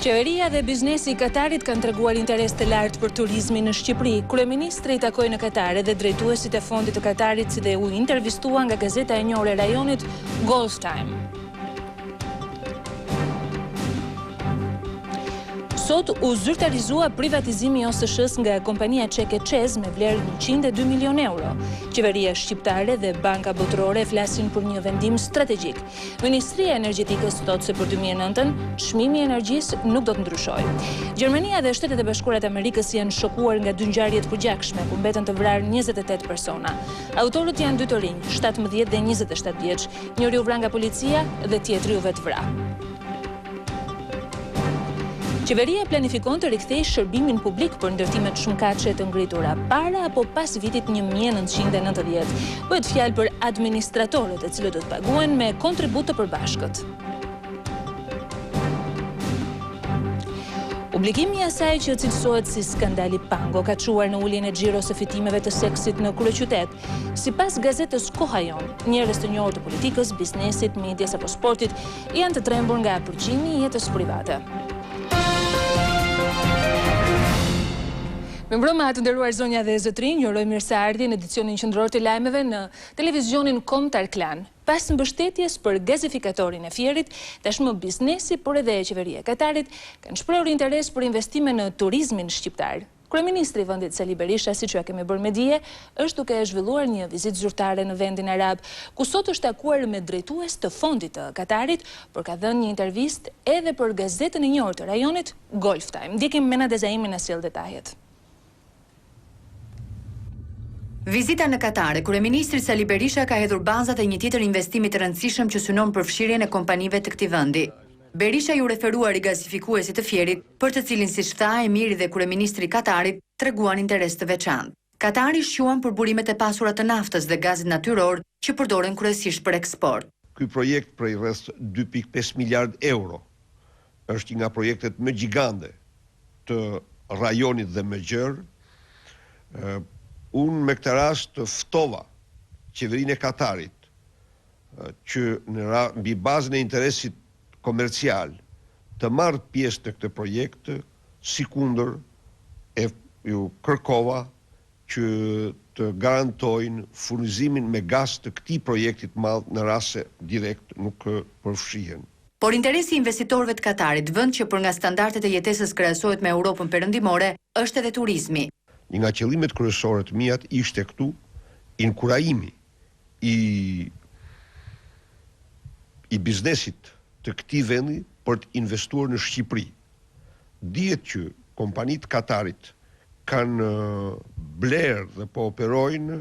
Qeveria dhe biznesi i Katarit kanë treguar interes të lartë për turizmin në Shqipëri. Kryeministri takoi në Katar dhe drejtuesit e Fondit të Katarit dhe u intervistua nga gazeta e njohur e rajonit Galf Tajm. Sot u zyrtarizua privatizimi i OSSH-së nga kompania çeke me vlerë 102 milion euro. Qeveria Shqiptare dhe Banka Botërore flasin për një vendim strategjik. Ministria e Energjitikës thotë se për 2009 çmimi i energjisë nuk do të ndryshojë. Gjermania dhe Shtetet e Bashkuara të Amerikës janë shokuar nga dy ngjarje të përgjithshme ku mbeten të vrarë 28 persona. Autorët janë dy të rinj, 17 dhe 27 vjeç. Njëri u vra nga policia dhe tjetri u vetvra. Qeveria planifikon të rikthejë shërbimin publik për ndërtimet shumëkatëshe të ngritura para apo pas vitit 1990. Bëhet fjalë për administratorët e cilët do të paguhen me kontribut të përbashkët. Obligimi i asaj që cilësohet si skandali Pango ka çuar në uljen e xhiros së fitimeve të seksit në kryeqytet. Sipas gazetës Koha Jon, njerëz të njohur të politikës, biznesit, medias apo sportit janë të trembur nga përgjimi i jetës private. Me mbrëma të nderuar zonja dhe zotrinj, ju uroj mirëseardhje në edicionin qendror të lajmeve në televizionin kombëtar. Pas mbështetjes për gazifikatorin e Fierit, tashmë biznesi, por edhe qeveria e Katarit kanë shprehur interes për investime në turizmin shqiptar. Kryeministri i Vendit Berisha, siç ja kemi bërë me dije, është duke zhvilluar një vizitë zyrtare në vendin arab, ku sot është takuar me drejtues të Fondit të Katarit, por ka dhënë një intervistë edhe për gazetën e njohur të rajonit Galf Tajm. Ndjekim Mena Dezaimin na sjell detajet. Vizita në Katar e Kryeministrit Sali Berisha ka hedhur bazat e një tjetër investimi të rëndësishëm që synon përfshirjen e kompanive të këtij vendi. Berisha ju referuar i gazifikuesit të Fierit, për të cilin siç tha emiri dhe kryeministri i Katarit treguan interes të veçantë. Katari shquan për burimet e pasura të naftës dhe gazit natyror që përdoren kryesisht për eksport. Ky projekt prej rreth 2.5 miliard euro është një nga projektet më gjigande të rajonit dhe më gjerë. Unë me këtë rast të ftova qeverinë e Katarit që mbi bazën e interesit komercial të marrë pjesë në këtë projekt, sikundër ju kërkova që të garantojnë furnizimin me gaz të këtij projektit madh në rast se direkt nuk përfshihen. Por interesi i investitorëve të Katarit, vend që për nga standardet e jetesës krahasohet me Europën perëndimore, është edhe turizmi. Një nga qëllimet kryesore të mia ishte këtu inkurajimi i biznesit të këtij vendi për të investuar në Shqipëri. Dihet që kompanitë Katarit kanë blerë dhe po operojnë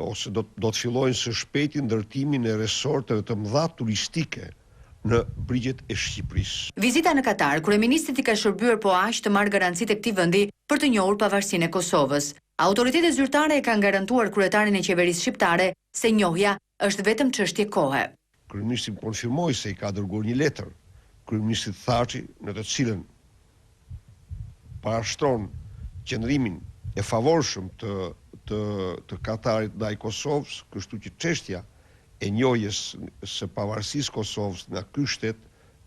ose do të fillojnë së shpejti ndërtimin e resorteve të mëdha turistike në brigjet e Shqipërisë. Vizita në Katar, kryeministrit i ka shërbyer po aq të marrë garancitë e këtij vendi për të njohur pavarësinë e Kosovës. Autoritetet zyrtare e kanë garantuar kryetarin e qeverisë shqiptare se njohja është vetëm çështje kohe. Kryeministri konfirmoi se i ka dërguar një letër kryeministrit Thaçi në të cilën parashtron qëndrimin e favorshëm të Katarit ndaj Kosovës, kështu që çështja e njohjes së pavarësisë Kosovës nga ky shtet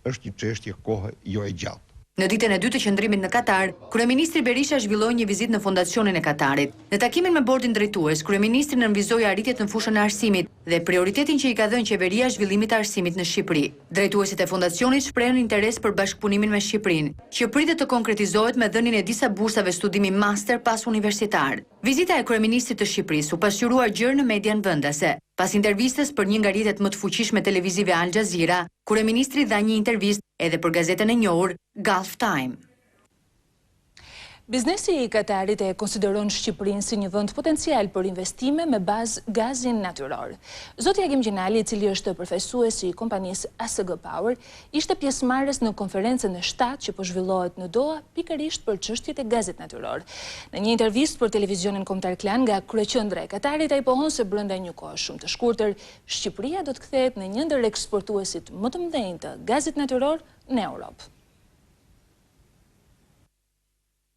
është një çështje kohe, jo e gjatë. Në ditën e dytë të qëndrimit në Katar, Kryeministri Berisha zhvilloi një vizitë në Fondacionin e Katarit. Në takimin me bordin drejtues, kryeministri nënvizoi arritjet në fushën e arsimit dhe prioritetin që i ka dhënë qeveria zhvillimit të arsimit në Shqipëri. Drejtuesit e fondacionit shprehën interes për bashkëpunimin me Shqipërinë, që pritet të konkretizohet me dhënien e disa bursave studimi master pas universitar. Vizita e kryeministrit të Shqipërisë u pasqyruar gjërë në median vendase. Pas intervistës për një nga rrjetet më të fuqishme televizive Al Jazeera, kryeministri dha një intervistë edhe për gazetën e njohur Galf Tajm. Biznesi i Katarit e konsideron Shqipërinë si një vend potencial për investime me bazë gazin natyror. Zoti Agim Gjinali, i cili është përfaqësues i kompanisë ASG Power, ishte pjesëmarrës në konferencën e 7 që po zhvillohet në Doha pikërisht për çështjet e gazit natyror. Në një intervistë për televizionin kombëtar nga kryeqendra e Katarit, ai pohon se brenda një kohe shumë të shkurtër, Shqipëria do të kthehet në një ndër eksportuesit më të mëdhenj të gazit natyror në Europë.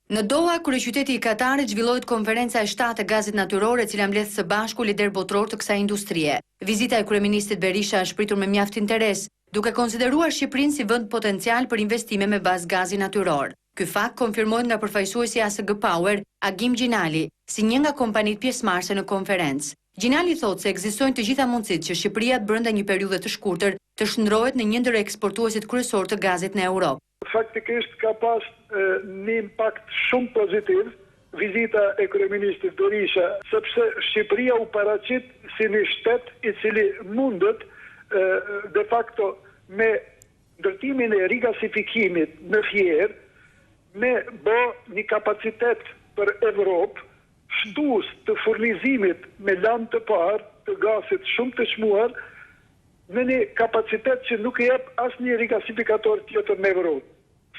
Në Doha, kryeqyteti i Katarit, zhvillohet konferenca e 7 e gazit natyror, e cila mbledh së bashku lider botror të kësaj industrie. Vizita e kryeministrit Berisha është pritur me mjaft interes, duke konsideruar Shqipërinë si vend potencial për investime me bazë gazi natyror. Ky fakt konfirmohet nga përfaqësuesi i ASG Power, Agim Gjinali, si një nga kompanitë pjesëmarrëse në konferencë. Gjinali thotë se ekzistojnë të gjitha mundësitë që Shqipëria brenda një periudhe të shkurtër të shndrohet në një ndër eksportuesit kryesor të gazit në Europë. Faktikisht ka pas një impakt shumë pozitiv vizita e Kryeministrit Berisha, sepse Shqipëria u paraqit si një shtet i cili mundet de facto me ndërtimin e rigasifikimit në Fierë me bë një kapacitet për Evropë, shtues të furnizimit me lanë të parë të gazit shumë të çmuar, në një kapacitet që nuk i jep asnjë rigasifikator tjetër në Evropë.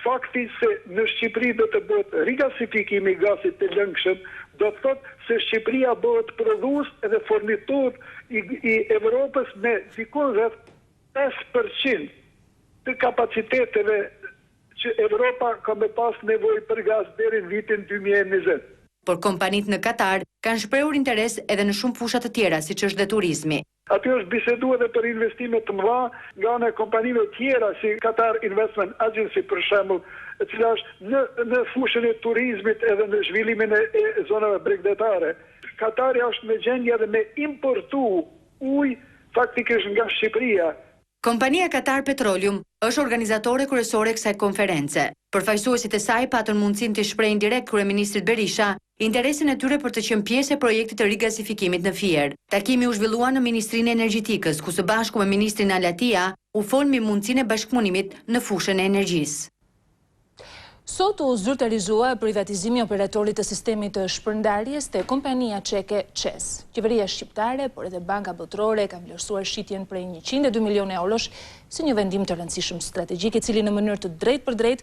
Fakti se në Shqipëri do të bëhet rigasifikimi i gazit të lëngshëm, do të thotë se Shqipëria bëhet prodhues edhe fornitor i Evropës me diku rreth 5% të kapaciteteve që Evropa ka me pas nevojë për gaz deri në vitin 2020. Por kompanitë në Katar kanë shprehur interes edhe në shumë fusha të tjera, siç është dhe turizmi. Aty është bisedu edhe për investime të mëdha nga ana e kompanive tjera si Qatar Investment Agency për shembull, e cila është në fushën e turizmit edhe në zhvillimin e zonave bregdetare. Katari është në gjendje edhe me importu ujë faktikisht nga Shqipëria. Kompania Qatar Petroleum është organizatore kryesore e kësaj konference. Përfaqësuesit e saj patën mundësinë të shprehin direkt Kryeministrit Berisha interesin e tyre për të qenë pjesë e projektit të rigasifikimit në Fierë. Takimi u zhvillua në Ministrinë e Energjitikës, ku së bashku me Ministrin Alatia u fol mbi mundësinë e bashkëpunimit në fushën e energjisë. Sot u zyrtarizua privatizimi i operatorit të sistemit të shpërndarjes te kompania çeke Qeveria Shqiptare, por edhe Banka Botërore ka vlerësuar shitjen prej 102 milionë eurosh si një vendim të rëndësishëm strategjik, i cili në mënyrë të drejtë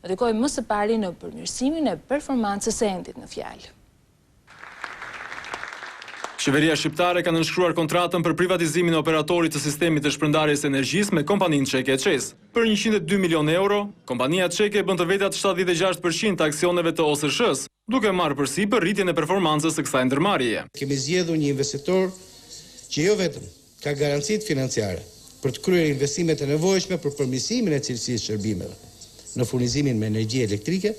ndikoi më së pari në përmirësimin e performancës së endit në fjalë. Qeveria Shqiptare ka nënshkruar kontratën për privatizimin e operatorit të sistemit të shpërndarjes së energjisë me kompaninë çeke. Për 102 milionë euro, kompania çeke bën të vetat 76% të aksioneve të OSSH-së, duke marrë përsipër rritjen e performancës së kësaj ndërmarrjeje. Kemi zgjedhur një investitor që jo vetëm ka garancitë financiare për të kryer investimet e nevojshme për përmirësimin e cilësisë së shërbimeve në furnizimin me energji elektrike,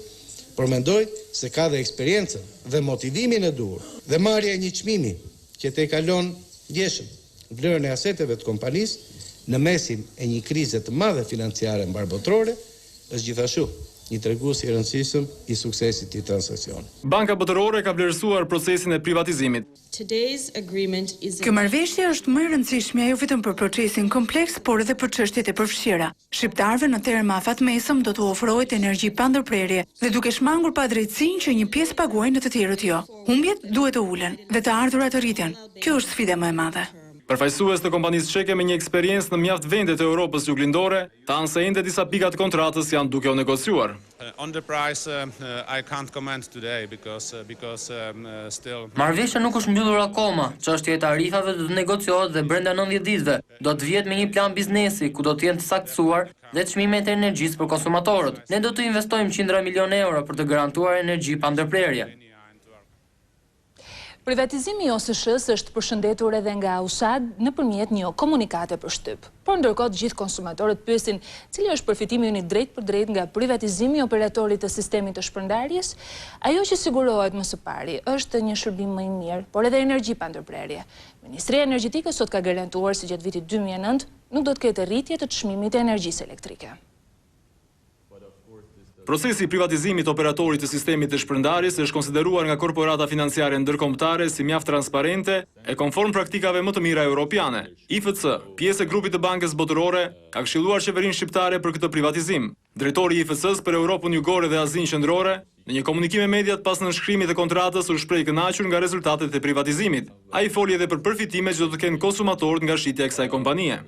por mendoj se ka dhe eksperiencën dhe motivimin e duhur dhe marrja e një çmimi që të kalon ndjeshëm vlerën e aseteve të kompanisë në mesin e një krize të madhe financiare mbarbotrore, është gjithashtu një tregues i rëndësishëm i suksesit të transaksionit. Banka Botërore ka vlerësuar procesin e privatizimit. Kjo marrëveshje është më e rëndësishme jo vetëm për procesin kompleks, por edhe për çështjet e përfshira. Shqiptarëve në terma me afatmesëm do të ofrohet energji pa ndërprerje dhe duke shmangur pa drejtësinë që një pjesë paguajnë dhe të tjerët jo. Humbjet duhet të ulen dhe të ardhurat të rriten. Kjo është sfida më e madhe. Përfaqësues të kompanisë çeke me një eksperiencë në mjaft vende të Europës juglindore, thanë se ende disa pika të kontratës janë duke u negociuar. Marrëveshja nuk është mbyllur akoma. Çështja e tarifave do të negociohet dhe brenda 90 ditëve do të vihet me një plan biznesi ku do të jenë të saktësuar dhe çmimet e energjisë për konsumatorët. Ne do të investojmë qindra milionë euro për të garantuar energji pa ndërprerje. Privatizimi i OSSH-së është përshëndetur edhe nga USAD nëpërmjet një komunikate për shtyp. Por ndërkohë të gjithë konsumatorët pyesin cili është përfitimi i drejt për drejt nga privatizimi i operatorit të sistemit të shpërndarjes. Ajo që sigurohet më së pari është një shërbim më i mirë, por edhe energji pa ndërprerje. Ministria e Energjitikës sot ka garantuar se gjatë vitit 2009 nuk do të ketë rritje të çmimit të energjisë elektrike. Procesi i privatizimit të operatorit të sistemit të shpërndarjes është konsideruar nga korporata financiare ndërkombëtare si mjaft transparente e konform praktikave më të mira europiane. IFC, pjesë e grupit të Bankës Botërore, ka këshilluar qeverinë shqiptare për këtë privatizim. Drejtori i IFC-s për Europën Jugore dhe Azinë Qendrore, në një komunikim me mediat pas nënshkrimit të kontratës, u shpreh i kënaqur nga rezultatet e privatizimit. Ai foli edhe për përfitimet që do të kenë konsumatorët nga shitja e kësaj kompanie.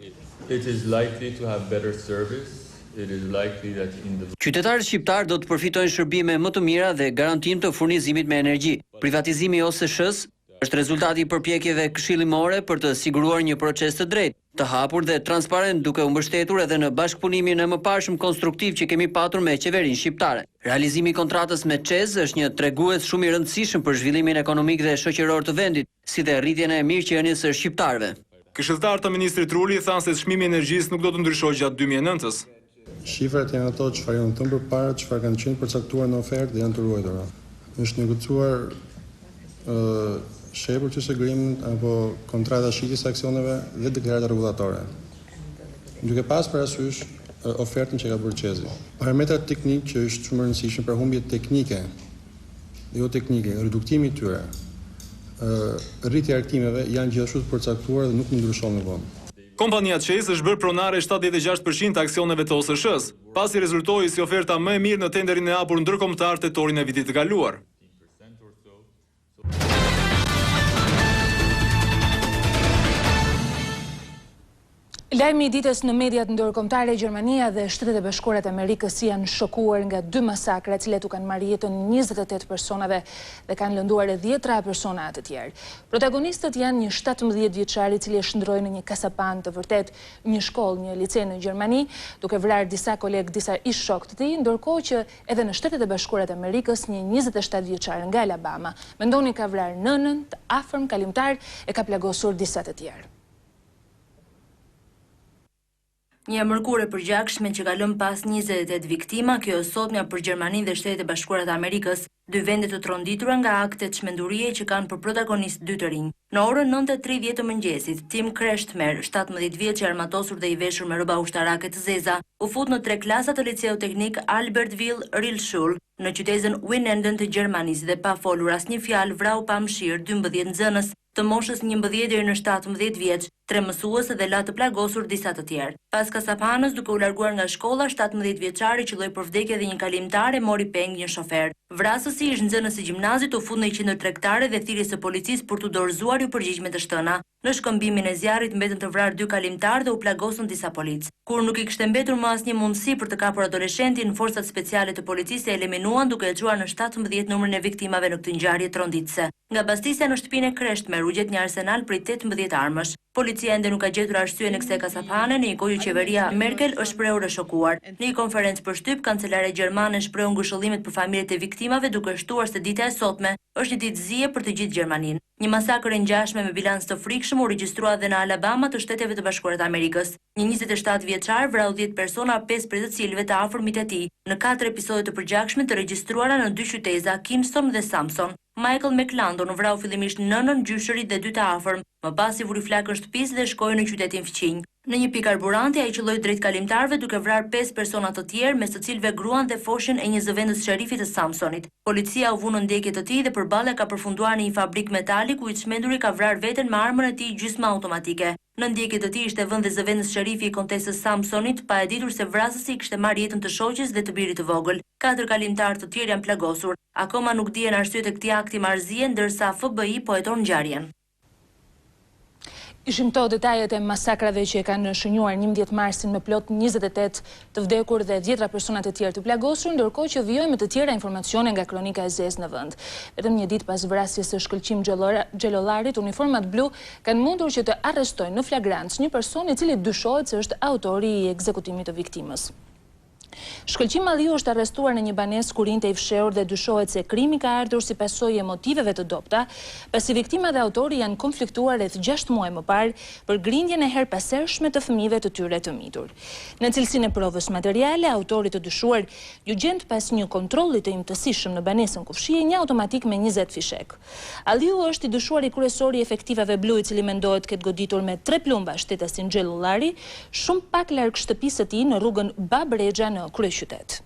Qytetarët shqiptar do të përfitojnë shërbime më të mira dhe garantim të furnizimit me energji. Privatizimi i OSSH-së është rezultati i përpjekjeve këshillimore për të siguruar një proces të drejtë, të hapur dhe transparent, duke u mbështetur edhe në bashkëpunimin e mëparshëm konstruktiv që kemi patur me qeverinë shqiptare. Realizimi i kontratës me ÇEZ është një tregues shumë i rëndësishëm për zhvillimin ekonomik dhe shoqëror të vendit, si dhe rritjen e mirëqenies së shqiptarëve. Këshilltar të ministrit Ruli thanë se çmimi i energjisë nuk do të ndryshojë gjatë 2009-s. Shifrat janë ato çfarë janë thënë përpara, çfarë kanë qenë përcaktuar në ofertë dhe janë të ruajtura. Është negociuar shepër që agreement apo kontrata shitjes së aksioneve dhe deklarata rregullatore. Duke pas parasysh ofertën që ka bërë Qezi. Parametrat teknik që është shumë e rëndësishëm për humbjet teknike, jo teknike, reduktimi i tyre, rritja e arktimeve janë gjithashtu të përcaktuar dhe nuk ndryshon më vonë. Kompania Qes është bërë pronare 76% të aksioneve të OSSH-së, pasi rezultoi si oferta më e mirë në tenderin e hapur ndërkombëtar tetorin e vitit të kaluar. Lajmi i ditës në mediat ndërkombëtare, Gjermania dhe Shtetet e Bashkuara të Amerikës janë shokuar nga 2 masakra të cilat u kanë marrë jetën 28 personave dhe kanë lënduar 10 persona të tjerë. Protagonistët janë një 17 vjeçar i cili shndroi në një kasapan të vërtet një shkollë, një lice në Gjermani, duke vrarë disa kolegë, disa ish shok të tij, ndërkohë që edhe në Shtetet e Bashkuara të Amerikës një 27 vjeçar nga Alabama mendoni ka vrarë nënën, të afërm kalimtar e ka plagosur disa të tjerë. Një mërkurë e përgjakshme që ka lënë pas 28 viktima, kjo sotmja për Gjermaninë dhe Shtetet e Bashkuara të Amerikës, 2 vende të tronditura nga akte çmendurie që kanë për protagonist 2 të rinj. Në orën 9:30 të mëngjesit, Tim Krechtmer, 17 vjeç i armatosur dhe i veshur me rroba ushtarake të zeza, u fut në 3 klasa të liceu teknik Albertville Realschule në qytetin Winnenden të Gjermanisë dhe pa folur asnjë fjalë vrau pa mëshirë 12 nxënës të moshës 11 deri në 17 vjeç, 3 mësues dhe la të plagosur disa të tjerë. Pas kasapanës, duke u larguar nga shkolla, 17 vjeçari qelloi për vdekje dhe një kalimtar e mori peng një shofer. Vrasësi ish nxënës së gjimnazit u fut në një qendër tregtare dhe thirrjes së policisë për t'u dorëzuar u përgjigj me të shtëna. Në shkëmbimin e zjarrit mbetën të vrarë 2 kalimtar dhe u plagosën disa policë. Kur nuk i kishte mbetur më asnjë mundësi për të kapur adoleshentin, forcat speciale të policisë e eliminuan duke e çuar në 17 numrin e viktimave në këtë ngjarje tronditëse. Nga bastisja në shtëpinë e Krechtmer u gjet një arsenal prej 18 armësh. Policia ende nuk ka gjetur arsye në kësaj kasapane, në një kohë që qeveria Merkel është shprehur e shokuar. Në një konferencë për shtyp, kancelare gjermane shprehu ngushëllimet për familjet e viktimave duke shtuar se dita e sotme është një ditë zije për të gjithë Gjermaninë. Një masakër e ngjashme me bilans të frikshëm u regjistrua edhe në Alabama të Shteteve të Bashkuara të Amerikës. Një 27 vjeçar vrau 10 persona, 5 prej të cilëve të afërmit e tij, në 4 episode të përgjakshme të regjistruara në 2 qyteza, Kingston dhe Samson. Michael McLandon vrau fillimisht nënën, gjyshërit dhe 2 të afërm, më pas i vuri flakën shtëpisë dhe shkoi në qytetin fqinj. Në një pikë karburanti ai qelloi drejt kalimtarëve duke vrarë 5 persona të tjerë, mes të cilëve gruan dhe foshin e një zëvendës sherifit të Samsonit. Policia u vu në ndjekje të tij dhe përballë ka përfunduar në një fabrik metali ku i çmenduri ka vrarë veten me armën e tij gjysmë automatike. Në ndjekje të tij ishte vënë dhe zëvendës sherifi i kontesës Samsonit, pa e ditur se vrasësi kishte marrë jetën të shoqes dhe të birit të vogël. 4 kalimtarë të tjerë janë plagosur. Akoma nuk dihen arsyet e këtij akti marrëzie, ndërsa FBI po heton ngjarjen. Ishim këto detajet e masakrave që e kanë shënjuar 11 marsin me plot 28 të vdekur dhe 10 persona të tjerë të plagosur, ndërkohë që vijojmë të tjera informacione nga kronika e zezë në vend. Vetëm një ditë pas vrasjes së shkëlqim xhelollarit, uniformat blu kanë mundur që të arrestojnë në flagrancë një person i cili dyshohet se është autori i ekzekutimit të viktimës. Shkëlqim Malliu është arrestuar në një banesë ku rinte i fshehur dhe dyshohet se krimi ka ardhur si pasojë e motiveve të dobta, pasi viktima dhe autori janë konfliktuar rreth 6 muaj më parë për grindjen e herpasershme të fëmijëve të tyre të mitur. Në cilësinë e provës materiale, autori të dyshuar ju gjend pas një kontrolli të imtësishëm në banesën ku fshihej një automatik me 20 fishek. Alliu është i dyshuari kryesori i efektivave blu, i cili mendohet ketë goditur me 3 plumba shtetasin xhelollari, shumë pak larg shtëpisë së tij në rrugën Babregja në kryeqytet.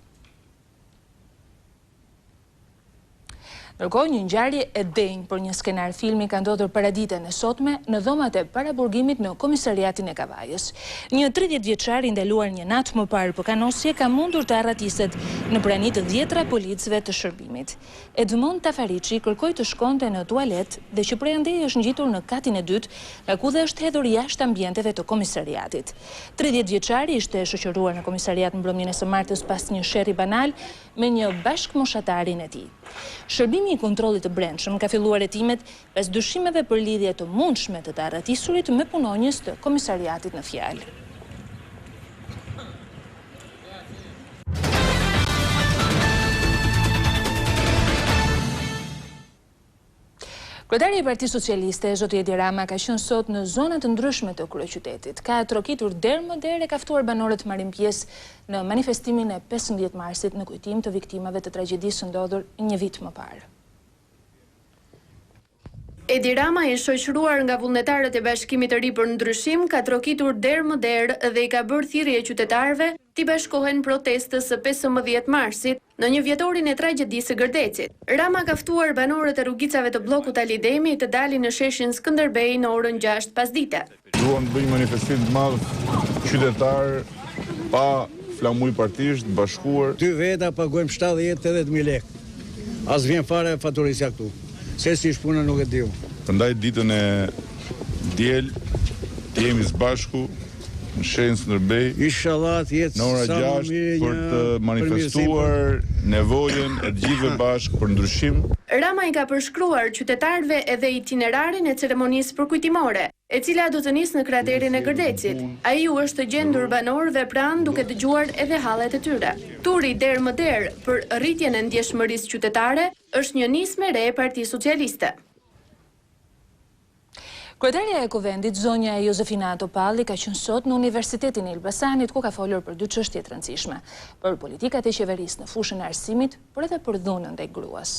Ndërkohë, një ngjarje e denjë për një skenar filmi ka ndodhur paraditën e sotme në dhomat e paraburgimit në komisariatin e Kavajës. Një 30 vjeçar i ndaluar një natë më parë për kanosje ka mundur të arratiset në prani të 10 policëve të shërbimit. Edmond Tafariçi kërkoi të shkonte në tualet dhe që prej andej është ngjitur në katin e dytë, nga ku dhe është hedhur jashtë ambienteve të komisariatit. 30 vjeçari ishte shoqëruar në komisariat mbrëmjen e së martës pas një sherrri banal me një bashkëmoshatarin e tij. Shërbimi i kontrollit të brendshëm ka filluar hetimet pas dyshimeve për lidhje të mundshme të arratisurit me punonjës të komisariatit në fjalë. Kryetari i Partisë Socialiste, zoti Edi Rama, ka qenë sot në zona të ndryshme të kryeqytetit. Ka trokitur derë më derë e ka ftuar banorët të marrin pjesë në manifestimin e 15 marsit në kujtim të viktimave të tragjedisë së ndodhur një vit më parë. Edi Rama, i shoqëruar nga vullnetarët e Bashkimit të Ri për Ndryshim, ka trokitur derë më derë dhe i ka bërë thirrje qytetarëve t'i bashkohen protestës së 15 marsit në një vjetorin e tragjedisë së Gërdecit. Rama ka ftuar banorët e rrugicave të bllokut Alidemi të dalin në sheshin Skënderbej në orën 6 pasdite. Duam të bëjmë manifestim të madh qytetar pa flamuj partisht, bashkuar. Dy veta paguajmë 70-80.000 lekë. As vjen fare faturisja këtu. Se si shpuna nuk e diu. Prandaj ditën e diel jemi së bashku në shenjë Skënderbej. Inshallah të jetë në ora 6 për të manifestuar nevojën e të gjithëve bashkë për ndryshim. Rama i ka përshkruar qytetarëve edhe itinerarin e ceremonisë përkujtimore, e cila do të nisë në kraterin e Gërdecit. Ai u është gjendur banorëve pranë duke dëgjuar edhe hallet e tyre. Turi derë më derë për rritjen e ndjeshmërisë qytetare është një nismë e re e Partisë Socialiste. Kryetaria e Vendit, zonja Josefina Topalli, ka qenë sot në Universitetin e Elbasanit, ku ka folur për dy çështje të rëndësishme, për politikat e qeverisë në fushën e arsimit, por edhe për dhunën ndaj gruas.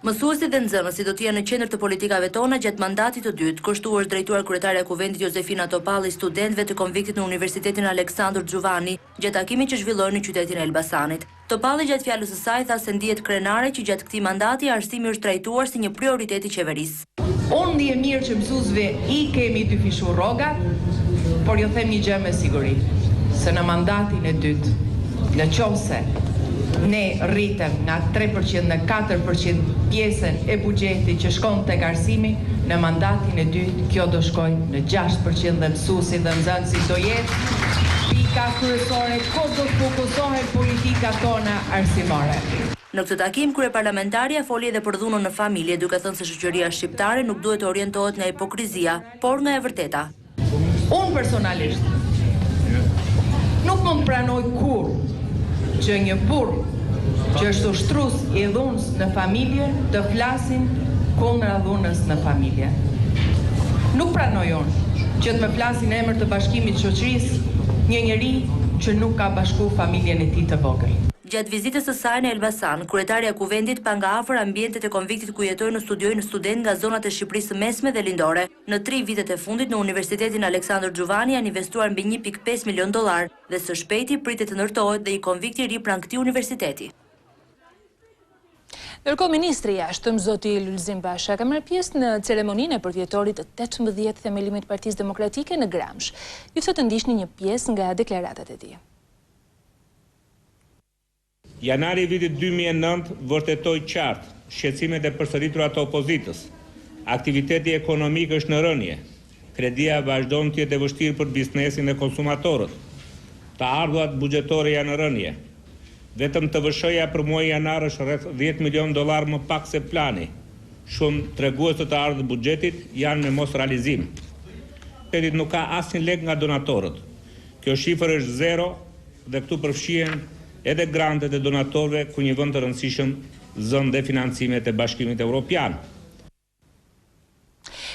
Mësuesit dhe nxënësit do të jenë në qendër të politikave tona gjatë mandatit të dytë, kështu është drejtuar kryetaria e Vendit Josefina Topalli studentëve të konviktit në Universitetin Aleksandër Xhuvani gjatë takimit që zhvilloi në qytetin e Elbasanit. Topalli gjatë fjalës së saj tha se ndihet krenare që gjatë këtij mandati arsimi është trajtuar si një prioritet i qeverisë. Unë ndje mirë që mësuesve i kemi të fishur rrogat, por jo them një gjë me siguri, se në mandatin e dytë, në qofse ne rritem nga 3% në 4% pjesën e buxhetit që shkon tek arsimi, në mandatin e dytë kjo do shkojë në 6% dhe mësuesit dhe nxënësit do jetë pika kryesore ku do të fokusohen politikat tona arsimore. Në këtë takim, kryeparlamentaria foli edhe për dhunën në familje, duke thënë se shoqëria shqiptare nuk duhet të orientohet nga hipokrizia, por nga e vërteta. Unë personalisht nuk mund të pranoj kur që një burr që është ushtrues i dhunës në familje të flasin kundra dhunës në familje. Nuk pranoj unë që të më flasin emër të bashkimit të shoqërisë një njeri që nuk ka bashku familjen e tij të vogël. Gjatë vizitës së saj në Elbasan, kryetaria e Vendit pa nga afër ambientet e konviktit ku jetojnë në studiojnë student nga zonat e Shqipërisë së Mesme dhe Lindore. Në 3 vitet e fundit në Universitetin Aleksandër Xhuvani janë investuar mbi $1.5 milion dhe së shpejti pritet të ndërtohet dhe i konvikti i ri pranë këtij universiteti. Ndërkohë, Ministri i Jashtëm, zoti Lulzim Basha, ka marrë pjesë në ceremoninë e përvjetorit të 18 themelimit të Partisë Demokratike në Gramsh. Ju thotë të ndiqni një pjesë nga deklaratat e tij. Janari vitit 2009 vërtetoi qartë shqetësimet e përsëritura të opozitës. Aktiviteti ekonomik është në rënje. Kredia vazhdon të jetë e vështirë për biznesin dhe konsumatorët. Të ardhurat buxhetore janë në rënje. Vetëm të vëshoja për muaj janar është rreth $10 milion më pak se plani. Shumë tregues të ardhurë buxhetit janë me mos realizim. Shqipëri nuk ka asnjë lek nga donatorët. Kjo shifër është zero dhe këtu përfshihen edhe grantet e donatorëve ku një vend të rëndësishëm zon dhe financimet e Bashkimit Evropian.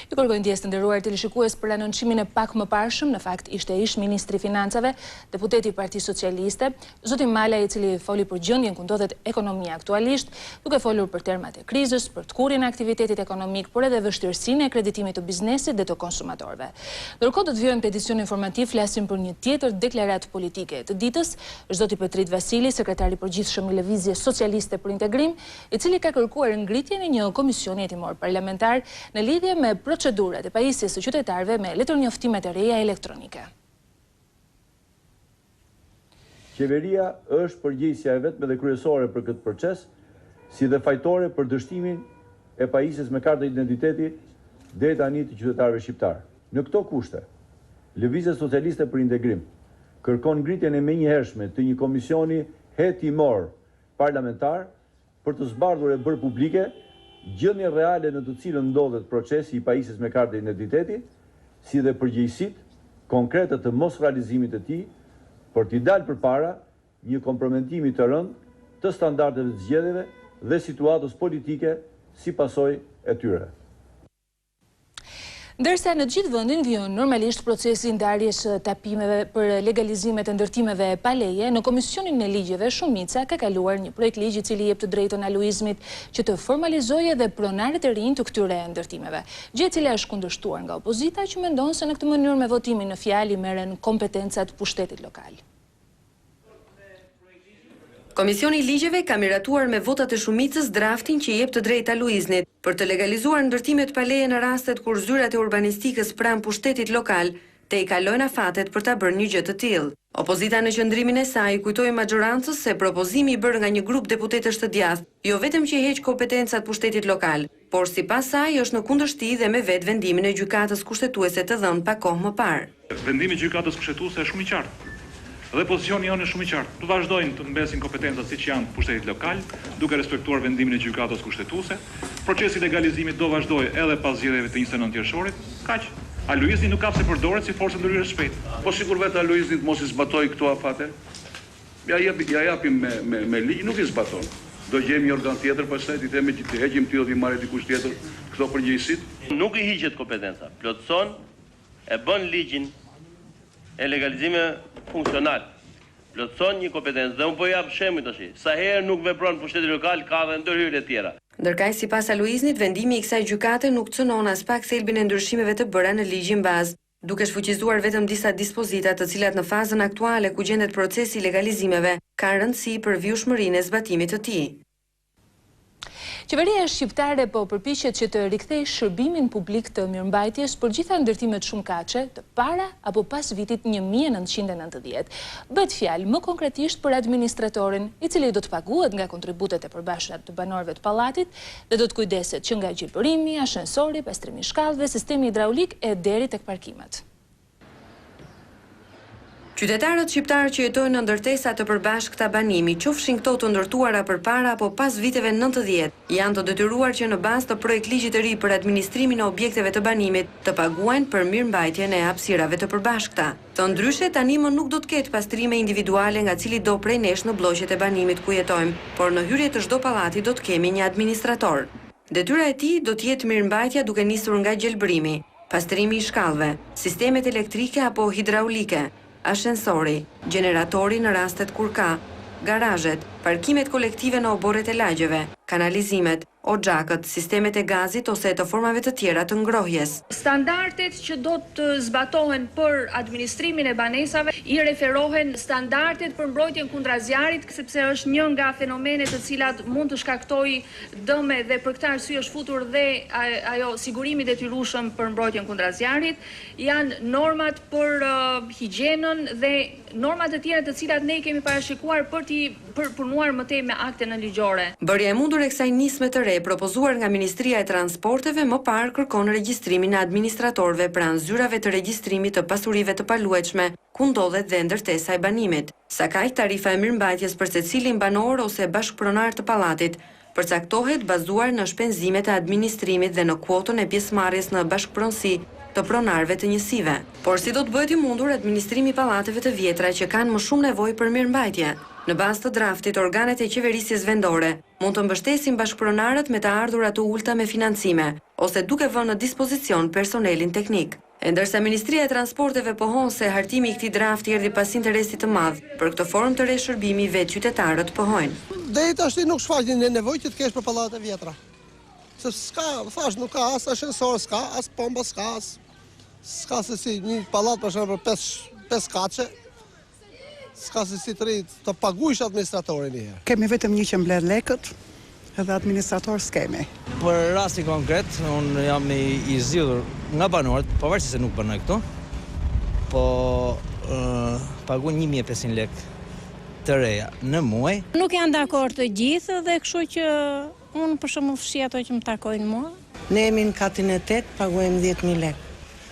Ju kërkoj ndjes të nderuar teleshikues për anoncimin e pak më parshëm, në fakt ishte ish ministri i financave, deputeti i Partisë Socialiste, zoti Mala, i cili foli për gjendjen ku ndodhet ekonomia aktualisht, duke folur për termat e krizës, për tkurrjen e aktivitetit ekonomik, por edhe vështirësinë e kreditimit të biznesit dhe të konsumatorëve. Ndërkohë do të vijojmë te edicioni informativ, flasim për një tjetër deklaratë politike të ditës, është zoti Petrit Vasili, sekretari i përgjithshëm i Lëvizjes Socialiste për Integrim, i cili ka kërkuar ngritjen e një komisioni hetimor parlamentar në lidhje me procedurat e pajisjes së qytetarëve me letërnjoftimet e reja elektronike. Qeveria është përgjegjësia e vetme dhe kryesore për këtë proces, si dhe fajtore për dështimin e pajisjes me kartë identiteti deri tani të qytetarëve shqiptar. Në këto kushte, Lëvizja Socialiste për Integrim kërkon ngritjen e menjëhershme të një komisioni hetimor parlamentar për të zbardhur e bërë publike gjendjen reale në të cilën ndodhet procesi i pajisjes me kartë identiteti, si dhe përgjegjësitë konkrete të mos realizimit të tij, për t'i dalë përpara një kompromitimi të rëndë të standardeve të zgjedhjeve dhe situatës politike si pasojë e tyre. Ndërsa në gjithë vendin vjen normalisht procesi ndarjes tapimeve për legalizimet e ndërtimeve pa leje, në Komisionin e Ligjeve shumica ka kaluar një projekt ligj I cili jep të drejtën aluizmit që të formalizojë dhe pronarët e rinj të këtyre ndërtimeve. Gjë e cila është kundërshtuar nga opozita që mendon se në këtë mënyrë me votimin në fjalë merren kompetencat pushtetit lokal. Komisioni I Ligjeve ka miratuar me votat e shumicës draftin që jep të drejtë aluiznit për të legalizuar ndërtimet pa leje në rastet kur zyrat e urbanistikës pranë pushtetit lokal te I kalojnë afatet për ta bërë një gjë të tillë. Opozita në qëndrimin e saj kujtoi maxhorancës se propozimi I bërë nga një grup deputetësh të djathtë jo vetëm që heq kompetencat pushtetit lokal, por sipas saj është në kundërshti dhe me vetë vendimin e gjykatës kushtetuese të dhënë pa kohë më parë. Vendimi I gjykatës kushtetuese është shumë I qartë. Dhe pozicioni jonë është shumë I qartë. Të vazhdojnë të mbesin kompetencat siç janë pushtetit lokal, duke respektuar vendimin e gjykatës kushtetuese. Procesi I legalizimit do vazhdojë edhe pas zgjedhjeve të 29 qershorit. Kaq. Aluizni nuk ka pse përdoret si forcë ndërhyrëse shpejt. Po sikur vetë aluiznit mos I zbatoi këto afate. Ja japim me ligj, nuk I zbaton. Do gjejmë një organ tjetër pastaj I themi që të heqim ty do t'i marrë dikush tjetër këto përgjegjësitë. Nuk I hiqet kompetenca. Plotson e bën ligjin e legalizime funksional. Plotson një kompetencë dhe unë po jap shembull tash. Sa herë nuk vepron pushteti lokal ka dhe ndërhyrje të tjera. Ndërkaq sipas aluiznit vendimi I kësaj gjykate nuk cënon as pak thelbin e ndryshimeve të bëra në ligjin bazë, duke shfuqizuar vetëm disa dispozita të cilat në fazën aktuale ku gjendet procesi I legalizimeve kanë rëndësi për vjushmërinë e zbatimit të tij. Qeveria Shqiptare po përpiqet që të rikthejë shërbimin publik të mirëmbajtjes për gjitha ndërtimet shumëkaqe të para apo pas vitit 1990. Bëhet fjalë më konkretisht për administratorin, I cili do të paguhet nga kontributet e përbashkëta të banorëve të pallatit dhe do të kujdeset që nga gjilpërimi, ashensori, pastrimi I shkallëve, sistemi hidraulik e deri tek parkimet. Qytetarët shqiptarë që jetojnë në ndërtesa të përbashkëta banimi, qofshin këto të ndërtuara përpara apo pas viteve 90, janë të detyruar që në bazë të projekt ligjit të ri për administrimin e objekteve të banimit të paguajnë për mirëmbajtjen e hapësirave të përbashkëta. Të ndryshe tani më nuk do të ketë pastrime individuale nga cili do prej nesh në bloqet e banimit ku jetojmë, por në hyrje të çdo pallati do të kemi një administrator. Detyra e tij do të jetë mirëmbajtja duke nisur nga gjelbërimi, pastrimi I shkallëve, sistemet elektrike apo hidraulike, ashensori, generatori në rastet kur ka, garazhet, parkimet kolektive në oborret e lagjeve, kanalizimet, oxhakët, sistemet e gazit ose të formave të tjera të ngrohjes. Standardet që do të zbatohen për administrimin e banesave I referohen standardet për mbrojtjen kundra zjarrit, sepse është një nga fenomenet të cilat mund të shkaktojë dëme dhe për këtë arsye është futur dhe ajo sigurimi I detyrueshëm për mbrojtjen kundra zjarrit, janë normat për higjienën dhe normat të tjera të cilat ne kemi parashikuar për punuar më tej me akte nënligjore. Bërja e mundur e kësaj nisme të re propozuar nga Ministria e Transporteve më parë kërkon regjistrimin e administratorëve pranë zyrave të regjistrimit të pasurive të paluajtshme, ku ndodhet dhe ndërtesa e banimit. Sa kaq tarifa e mirëmbajtjes për secilin banor ose bashkëpronar të pallatit përcaktohet bazuar në shpenzimet e administrimit dhe në kuotën e pjesëmarrjes në bashkëpronësi të pronarëve të njësive. Por si do të bëhet I mundur administrimi I pallateve të vjetra që kanë më shumë nevojë për mirëmbajtje? Në bazë të draftit, organet e qeverisjes vendore mund të mbështesin bashkëpronarët me të ardhurat të ulta me financime, ose duke vënë në dispozicion personelin teknik. E ndërsa Ministria e Transporteve pohon se hartimi I këtij drafti erdhi pas interesit të madh, për këtë formë të re shërbimi vetë qytetarët pohojnë. Deri tash nuk shfaqin nevojë që të kesh për pallate vjetra. Se s'ka, thash, nuk ka as ashensor, s'ka as pompa, s'ka se si një pallat për shembull për 5 kaçe. S'ka se si të rritë të paguish administratorin një herë. Kemi vetëm një që mbledh lekët, edhe administrator s'kemi. Për rasti konkret, unë jam I zgjidhur nga banorët, pavarësisht se nuk banoj këtu, po paguaj 1500 lekë të reja në muaj. Nuk janë dakord të gjithë dhe kështu që unë për shembull fshi ato që më takojnë mua. Ne jemi në katin e 8, paguajmë 10.000 lekë.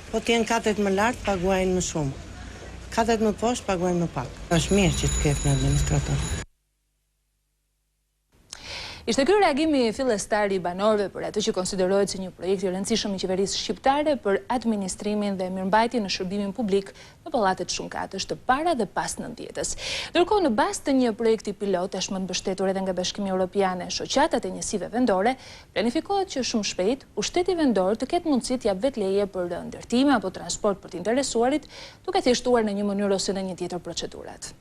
Po të jenë katet më lartë, paguajnë më shumë. Katet më poshtë paguajnë më pak. Është mirë që të ketë një administrator. Ishte ky reagimi fillestar i banorëve për atë që konsiderohet si një projekt i rëndësishëm i qeverisë shqiptare për administrimin dhe mirëmbajtjen në shërbimin publik në pallatet shumëkatësh të para dhe pas 90-s. Ndërkohë, në bazë të një projekti pilot tashmë të mbështetur edhe nga Bashkimi Evropian e shoqatat e njësive vendore, planifikohet që shumë shpejt ushteti vendor të ketë mundësi të jap vetleje për ndërtime apo transport për të interesuarit, duke thjeshtuar në një mënyrë ose në një tjetër procedurat.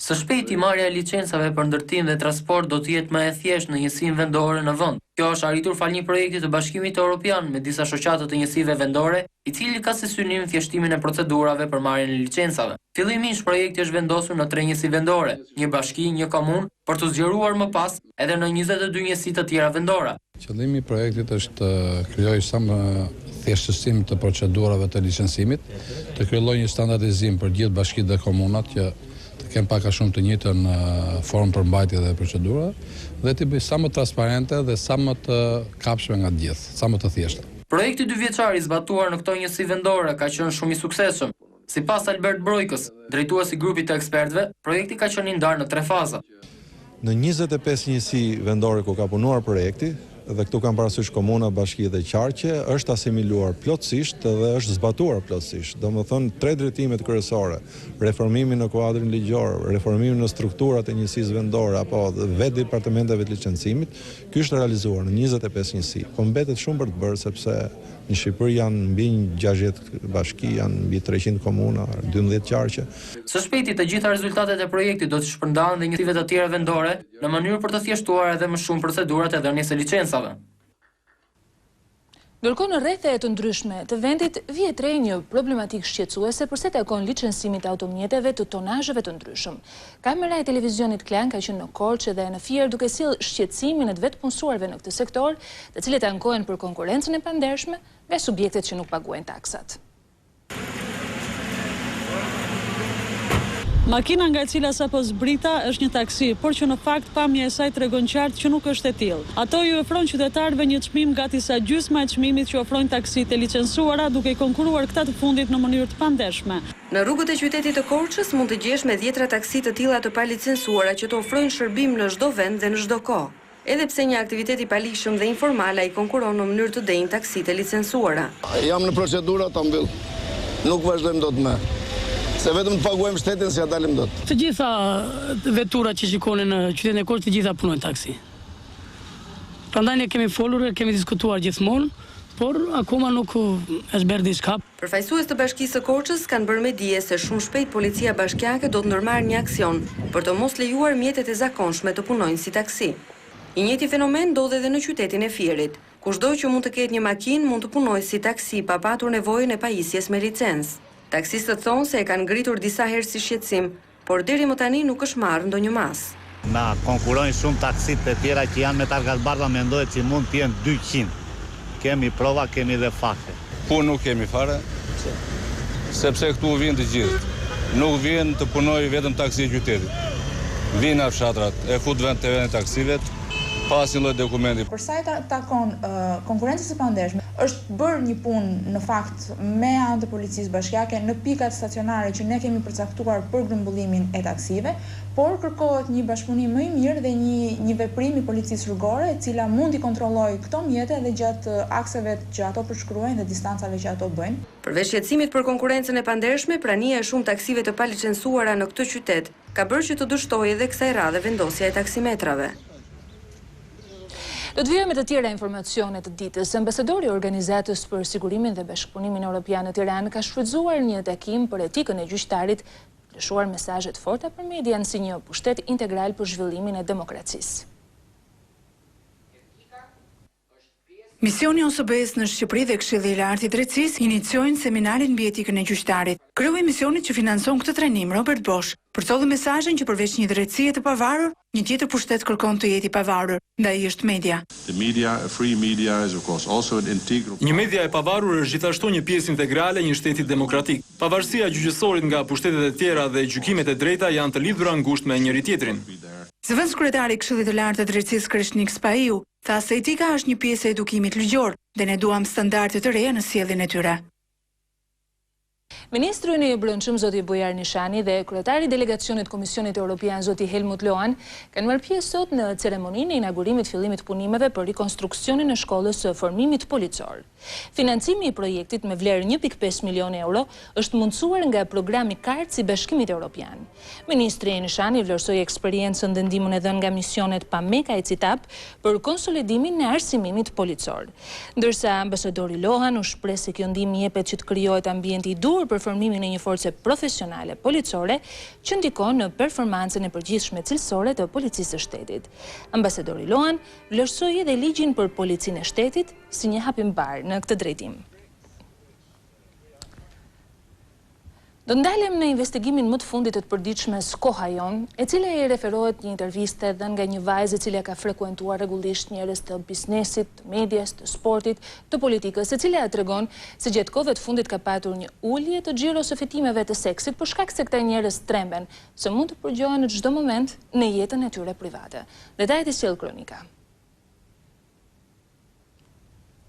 Së shpejti marrja e licencave për ndërtim dhe transport do të jetë më e thjeshtë në njësinë vendore në vend. Kjo është arritur fal një projekti të Bashkimit Evropian me disa shoqata të njësive vendore, i cili ka si synim thjeshtimin e procedurave për marrjen e licencave. Fillimisht projekti është vendosur në 3 njësi vendore, një bashki, një komunë, për të zgjeruar më pas edhe në 22 njësi të tjera vendore. Qëllimi i projektit është të krijojë sa më thjeshtësim të procedurave të licencimit, të krijojë një standardizim për gjithë bashkitë dhe komunat që të kenë pak a shumë të njëjtën formë për mbajtje dhe procedura dhe të bëjë sa më transparente dhe sa më të kapshme nga të gjithë, sa më të thjeshta. Projekti 2 vjeçar i zbatuar në këto njësi vendore ka qenë shumë i suksesshëm. Sipas Albert Brojkës, drejtuesi i grupit të ekspertëve, projekti ka qenë i ndarë në 3 faza. Në 25 njësi vendore ku ka punuar projekti, dhe këtu kam parasysh komuna, bashki dhe qarqe, është asimiluar plotësisht dhe është zbatuar plotësisht. Domethënë 3 drejtimet kryesore, reformimi në kuadrin ligjor, reformimi në strukturat e njësisë vendore apo vetë departamenteve të licencimit, ky është realizuar në 25 njësi. Po mbetet shumë për të bërë sepse në Shqipëri janë mbi 60 bashki, janë mbi 300 komuna, 12 qarqe. Së shpejti të gjitha rezultatet e projektit do të shpërndahen dhe njësive të tjera vendore në mënyrë për të thjeshtuar edhe më shumë procedurat e dhënies së licencave. Ndërkohë në rrethe të ndryshme të vendit vjet re një problematikë shqetësuese për sa takon licencimit të automjeteve të tonazheve të ndryshëm. Kamera e televizionit Klan ka qenë në Korçë dhe në Fier duke sjellë shqetësimin e të vetë punësuarve në këtë sektor, të cilët ankohen për konkurrencën e pandershme nga subjektet që nuk paguajnë taksat. Makina nga e cila sapo zbrita është një taksi, por që në fakt pamja e saj tregon qartë që nuk është e tillë. Ato ju ofron qytetarëve një çmim gati sa gjysma e çmimit që ofrojnë taksitë e licencuara, duke i konkuruar këta të fundit në mënyrë të pandeshme. Në rrugët e qytetit të Korçës mund të gjesh me 10 taksi të tilla të palicencuara që të ofrojnë shërbim në çdo vend dhe në çdo kohë. Edhe pse një aktivitet i palishëm dhe informal ai konkuron në mënyrë të denjë taksitë e licencuara. Jam në procedura ta mbyll. Nuk vazhdojmë dot më. Se vetëm të paguajmë shtetin se ja dalim dot. Të gjitha veturat që shikonin në qytetin e Korçës, të gjitha punojnë taksi. Prandaj ne kemi folur, kemi diskutuar gjithmonë, por akoma nuk është bërë diçka. Përfaqësues të Bashkisë së Korçës kanë bërë me dije se shumë shpejt policia bashkiake do të ndërmarrë një aksion për të mos lejuar mjetet e zakonshme të punojnë si taksi. I njëjti fenomen ndodh edhe në qytetin e Fierit. Kushdo që mund të ketë një makinë mund të punojë si taksi pa patur nevojën e pajisjes me licencë. Taksistët thonë se e kanë ngritur disa herë si shqetësim, por deri më tani nuk është marrë ndonjë mas. Na konkurojnë shumë taksitë e tjera që janë me targa të bardha, mendohet që mund të jenë 200. Kemi prova, kemi dhe fakte. Punë nuk kemi fare, sepse këtu vinë të gjithë. Nuk vinë të punojë vetëm taksi i qytetit. Vinë fshatrat, e fut vend të vend taksivet, pas një lloj dokumenti. Për sa i takon konkurrencës së pandeshme, është bërë një punë në fakt me anë të policisë bashkiake në pikat stacionare që ne kemi përcaktuar për grumbullimin e taksive, por kërkohet një bashkëpunim më i mirë dhe një veprim i policisë rrugore, e cila mund i kontrollojë këto mjete dhe gjatë akseve që ato përshkruajnë dhe distancave që ato bëjnë. Përveç shqetësimit për konkurrencën e pandershme, prania e shumë taksive të palicencuara në këtë qytet ka bërë që të dështojë edhe kësaj radhe vendosja e taksimetrave. Do të vijmë me të tjera informacione të ditës. Ambasadori i Organizatës për Sigurimin dhe Bashkëpunimin Evropian në Tiranë ka shfrytzuar një takim për etikën e gjyqtarit, lëshuar mesazhe të forta për median si një pushtet integral për zhvillimin e demokracisë. Misioni OSSH-së në Shqipëri dhe Këshilli i Lartë i Drejtësisë iniciojnë seminarin mbi etikën e gjyqtarit. Kreu i misionit që finanson këtë trajnim, Robert Bosch, përcolli mesazhin që përveç një drejtësie të pavarur, një tjetër pushtet kërkon të jetë i pavarur, ndaj është media. Një media e pavarur është gjithashtu një pjesë integrale e një shteti demokratik. Pavarësia e gjyqësorit nga pushtetet e tjera dhe gjykimet e drejta janë të lidhura ngushtë me njëri tjetrin. Zëvendës kryetari i Këshillit të Lartë të Drejtësisë Krishnik Spaiu tha se etika është një pjesë e edukimit ligjor dhe ne duam standarde të reja në sjelljen e tyre. Ministri i Brendshëm zoti Bujar Nishani dhe kryetari i delegacionit Komisionit Evropian zoti Helmut Lohan kanë marrë pjesë sot në ceremoninë e inaugurimit fillimit punimeve për rikonstruksionin e shkollës së formimit policor. Financimi i projektit me vlerë 1.5 milion euro është mundësuar nga programi KART si Bashkimit Evropian. Ministri Nishani vlerësoi eksperiencën dhe ndihmën e dhënë nga misionet Pameka e Citap për konsolidimin e arsimimit policor. Ndërsa ambasadori Lohan u shpreh se kjo ndihmë jepet që të krijohet ambienti i duhur për formimin e një force profesionale policore që ndikon në performancën e përgjithshme cilësore të policisë së shtetit. Ambasadori Lohan vlerësoi edhe ligjin për policinë e shtetit si një hapimbar në këtë drejtim. Do ndalem në investigimin më të fundit të përditshme Skohajon, e cila i referohet një interviste dhënë nga një vajzë e cila ka frekuentuar rregullisht njerëz të biznesit, të medias, të sportit, të politikës, e cila tregon se gjatë kohëve të fundit ka patur një ulje të xhiros së fitimeve të seksit për shkak se këta njerëz tremben se mund të përgjohen në çdo moment në jetën e tyre private. Detajet i sjell kronika.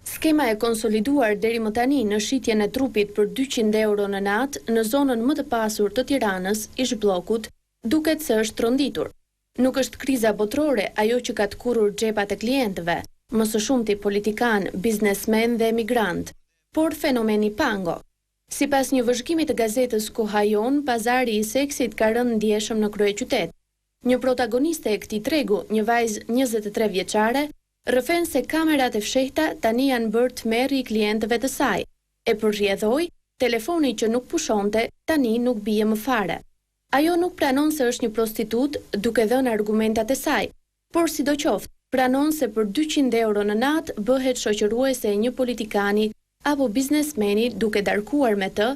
Skema e konsoliduar deri më tani në shitjen e trupit për 200 euro në natë në zonën më të pasur të Tiranës, ish bllokut, duket se është tronditur. Nuk është kriza botërore ajo që ka të kurrur xhepat e klientëve, më së shumti politikan, biznesmen dhe emigrant, por fenomeni pango. Sipas një vëzhgimi të gazetës Skohajon, pazari i seksit ka rënë ndjeshëm në kryeqytet. Një protagoniste e këtij tregu, një vajzë 23 vjeçare, rrëfen se kamerat e fshehta tani janë bërë tmerri i klientëve të saj, e përrjedhoi telefoni që nuk pushonte tani nuk bie më fare. Ajo nuk pranon se është një prostitut duke dhënë argumentat e saj, por sidoqoftë pranon se për 200 euro në natë bëhet shoqëruese e një politikani apo biznesmeni duke darkuar me të,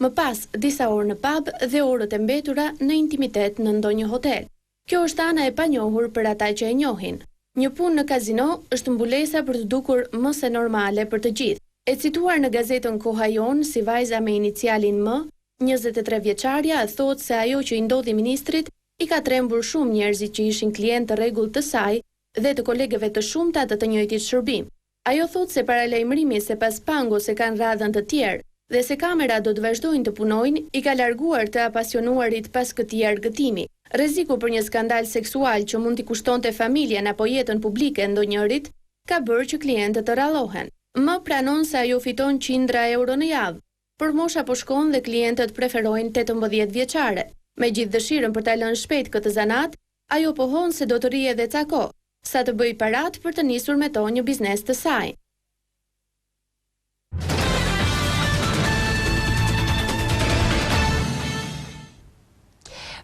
më pas disa orë në pub dhe orët e mbetura në intimitet në ndonjë hotel. Kjo është ana e panjohur për ata që e njohin. Një punë në kazino është mbulesa për të dukur më se normale për të gjithë. E cituar në gazetën Kohajon si vajza me inicialin M, 23 vjeçarja thotë se ajo që i ndodhi ministrit i ka trembur shumë njerëzit që ishin klientë të rregullt të saj dhe të kolegëve të shumta të njëjtit shërbim. Ajo thotë se paralajmërimi se pas pango se kanë radhën të tjerë dhe se kamera do të vazhdojnë të punojnë i ka larguar të apasionuarit pas këtij argëtimi. Rreziku për një skandal seksual që mund t'i kushtonte familjen apo jetën publike ndonjërit ka bërë që klientët të rallohen. Më pranon se ajo fiton qindra euro në javë. Për mosha po shkon dhe klientët preferojnë 18 vjeçare. Me gjithë dëshirën për ta lënë shpejt këtë zanat, ajo pohon se do të rrijë edhe ca kohë, sa të bëj parat për të nisur me to një biznes të saj.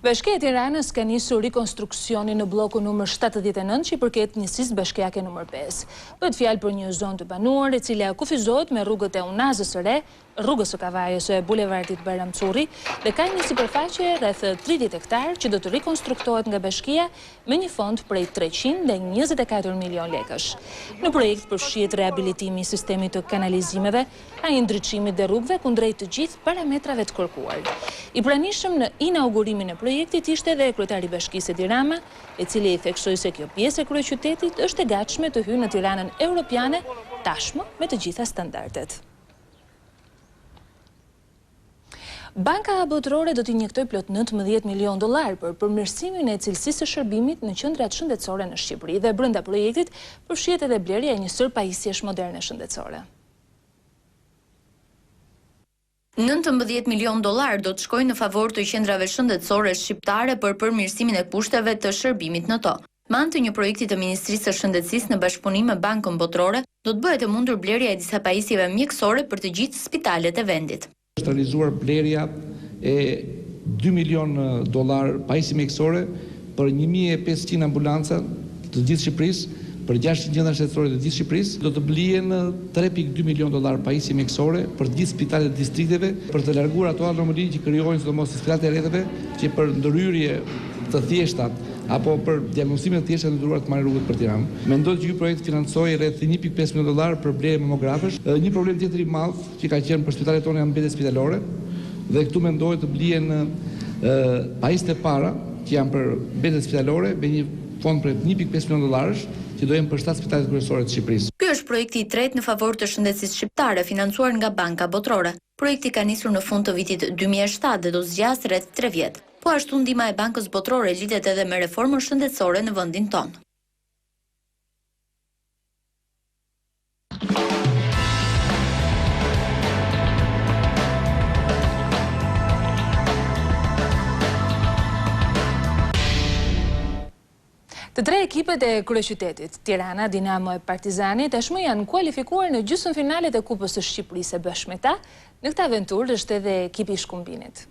Bashkia e Tiranës ka nisur rikonstruksionin në blokun numër 79 që i përket njësisë bashkiake numër 5. Bëhet fjalë për një zonë të banuar e cila kufizohet me rrugët e Unazës së Re, rrugës së Kavajës e bulevardit Bayram Curri dhe ka një sipërfaqe rreth 30 hektar që do të rikonstruktohet nga bashkia me një fond prej 324 milion lekësh. Në projekt përfshihet rehabilitimi i sistemit të kanalizimeve, ai ndriçimit dhe rrugëve kundrejt të gjithë parametrave të kërkuar. I pranishëm në inaugurimin e projektit ishte edhe kryetari i Bashkisë Edi Rama, i cili i theksoi se kjo pjesë e kryeqytetit është e gatshme të hyjë në Tiranën europiane tashmë me të gjitha standardet. Banka Botërore do t'i injektoj plot $19 milion për përmirësimin e cilësisë së shërbimit në qendrat shëndetësore në Shqipëri dhe brenda projektit përfshihet edhe blerja e një sër pajisjesh moderne shëndetësore. $19 milion do të shkojnë në favor të qendrave shëndetësore shqiptare për përmirësimin e kushteve të shërbimit në to. Me anë të një projekti të Ministrisë së Shëndetësisë në bashkëpunim me Bankën Botërore, do të bëhet e mundur blerja e disa pajisjeve mjekësore për të gjithë spitalet e vendit. Është realizuar blerja e $2 milion pajisje mjekësore për 1500 ambulanca të gjithë Shqipërisë, për 600 qendra shëndetësore të gjithë Shqipërisë, do të blihen $3.2 milion pajisje mjekësore për të gjithë spitalet e distrikteve, për të larguar ato anomali që krijohen sidomos në spitalet e rrethave, që për ndërhyrje të thjeshta apo për diagnostime të thjeshta ndërtuar të marrë rrugët për Tiranë. Mendoj që ky projekt financoi rreth $1.5 milion për blerje mamografësh. Një problem tjetër i madh që ka qenë për spitalet tona janë mbetet spitalore dhe këtu mendoj të blihen pajisjet e para që janë për mbetet spitalore me një fond për $1.5 milion që do jenë për 7 spitalet kryesore të Shqipërisë. Ky është projekti i tretë në favor të shëndetësisë shqiptare financuar nga Banka Botërore. Projekti ka nisur në fund të vitit 2007 dhe do zgjas rreth 3 vjet. Po ashtu ndihma e Bankës Botërore lidhet edhe me reformën shëndetësore në vendin tonë. Të tre ekipet e kryeqytetit, Tirana, Dinamo e Partizani, tashmë janë kualifikuar në gjysmëfinalet e Kupës së Shqipërisë. Bashkë me ta, në këtë aventurë është edhe ekipi i Shkumbinit.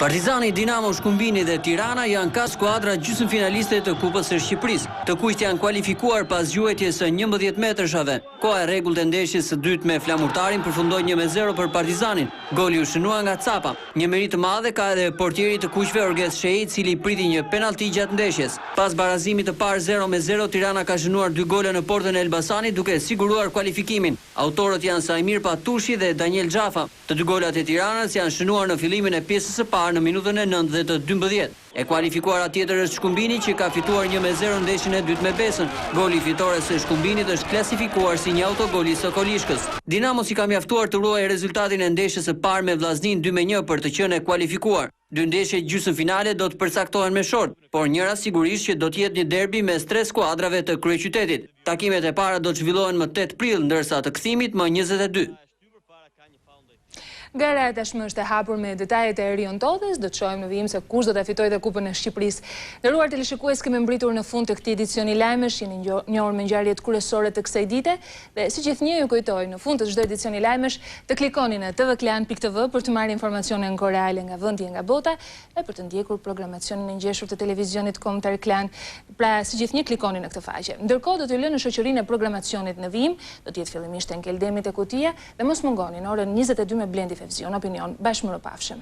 Partizani, Dinamo, Shkumbini dhe Tirana janë ka skuadra gjysmëfinaliste të Kupës së Shqipërisë, të kujt janë kualifikuar pas gjuetjes së 11 metrëshave. Koha e rregullt e ndeshjes së dytë me flamurtarin përfundoi 1-0 për Partizanin. Goli u shënua nga Capa. Një merit të madhe ka edhe portieri të kuqve Orges Shei, i cili priti një penalti gjatë ndeshjes. Pas barazimit të parë 0-0, Tirana ka shënuar 2 gole në portën e Elbasanit duke siguruar kualifikimin. Autorët janë Sajmir Patushi dhe Daniel Xhafa. Të 2 golat e Tiranës janë shënuar në fillimin e pjesës së parë në minutën e 9 dhe të 12. E kualifikuara tjetër është Shkumbini, që ka fituar 1-0 ndeshjen e dytë me Besën. Goli fitores së Shkumbinit është klasifikuar si një autogol i Sokolishkës. Dinamo si ka mjaftuar të ruajë rezultatin e ndeshjes së parë me Vllaznin 2-1 për të qenë kualifikuar. 2 ndeshje gjysmëfinale do të përcaktohen me short, por njëra sigurisht që do të jetë një derbi mes 3 skuadrave të kryeqytetit. Takimet e para do të zhvillohen më 8 prill, ndërsa të kthimit më 22. Gara e tashmë është e hapur me detajet e Erion Todhes, do të shohim në vijim se kush do ta fitojë dhe Kupën e Shqipërisë. Nderuar televizionistë, kemi mbritur në fund të këtij edicioni lajmesh, jeni njohur me ngjarjet kryesore të kësaj dite dhe si gjithnjë ju kujtoj në fund të çdo edicioni lajmesh të klikoni në tvklan.tv për të marrë informacione në kohë reale nga vendi e nga bota e për të ndjekur programacionin e ngjeshur të televizionit kombëtar Klan. Pra, si gjithnjë klikoni në këtë faqe. Ndërkohë do t'ju lënë në shoqërinë e programacionit në vijim, do të jetë fillimisht Enkel Demi te Kutia dhe mos mungoni në orën 22 me Blendi Opinion. Bashkë më rëpafshëm.